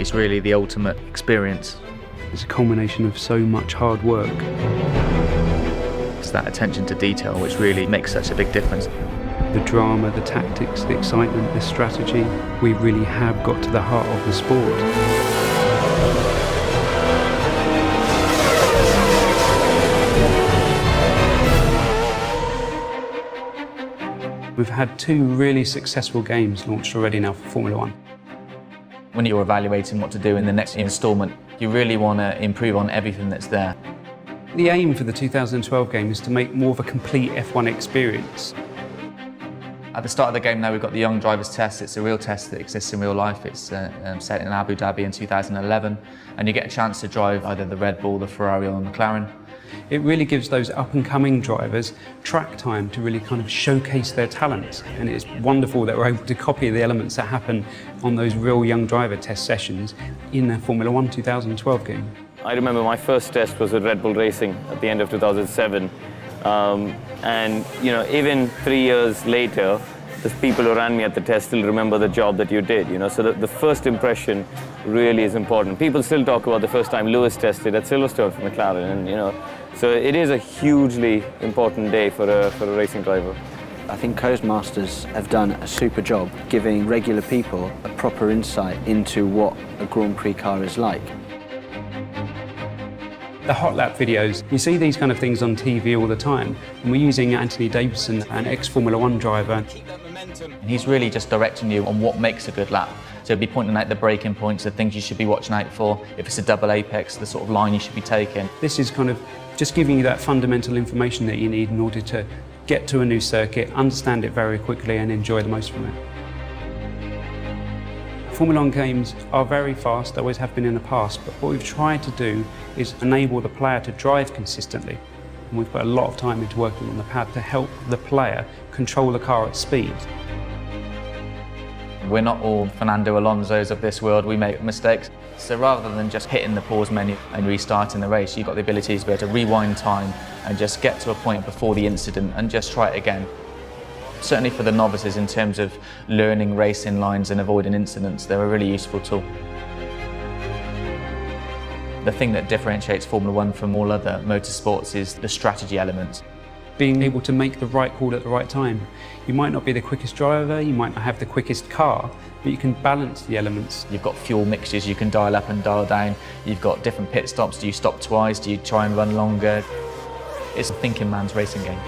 It's really the ultimate experience. It's a culmination of so much hard work. It's that attention to detail which really makes such a big difference. The drama, the tactics, the excitement, the strategy, we really have got to the heart of the sport. We've had 2 really successful games launched already now for Formula 1. When you're evaluating what to do in the next instalment, you really want to improve on everything that's there. The aim for the 2012 game is to make more of a complete F1 experience. At the start of the game now, we've got the Young Drivers Test. It's a real test that exists in real life. It's set in Abu Dhabi in 2011, and you get a chance to drive either the Red Bull, the Ferrari or the McLaren. It really gives those up-and-coming drivers track time to really kind of showcase their talents, and it's wonderful that we're able to copy the elements that happen on those real young driver test sessions in the Formula 1 2012 game. I remember my first test was with Red Bull Racing at the end of 2007. And you know, even 3 years later, the people who ran me at the test still remember the job that you did, you know, so the first impression really is important. People still talk about the first time Lewis tested at Silverstone for McLaren, and you know, so it is a hugely important day for a racing driver. I think Codemasters have done a super job giving regular people a proper insight into what a Grand Prix car is like. The hot lap videos, you see these kind of things on TV all the time, and we're using Anthony Davidson, an ex-Formula 1 driver. And he's really just directing you on what makes a good lap. So he'll be pointing out the braking points, the things you should be watching out for. If it's a double apex, the sort of line you should be taking. This is kind of just giving you that fundamental information that you need in order to get to a new circuit, understand it very quickly and enjoy the most from it. Formula 1 games are very fast, always have been in the past, but what we've tried to do is enable the player to drive consistently. And we've put a lot of time into working on the pad to help the player control the car at speed. We're not all Fernando Alonso's of this world, we make mistakes. So rather than just hitting the pause menu and restarting the race, you've got the ability to be able to rewind time and just get to a point before the incident and just try it again. Certainly for the novices, in terms of learning racing lines and avoiding incidents, they're a really useful tool. The thing that differentiates Formula 1 from all other motorsports is the strategy element. Being able to make the right call at the right time. You might not be the quickest driver, you might not have the quickest car, but you can balance the elements. You've got fuel mixtures you can dial up and dial down. You've got different pit stops. Do you stop twice? Do you try and run longer? It's a thinking man's racing game.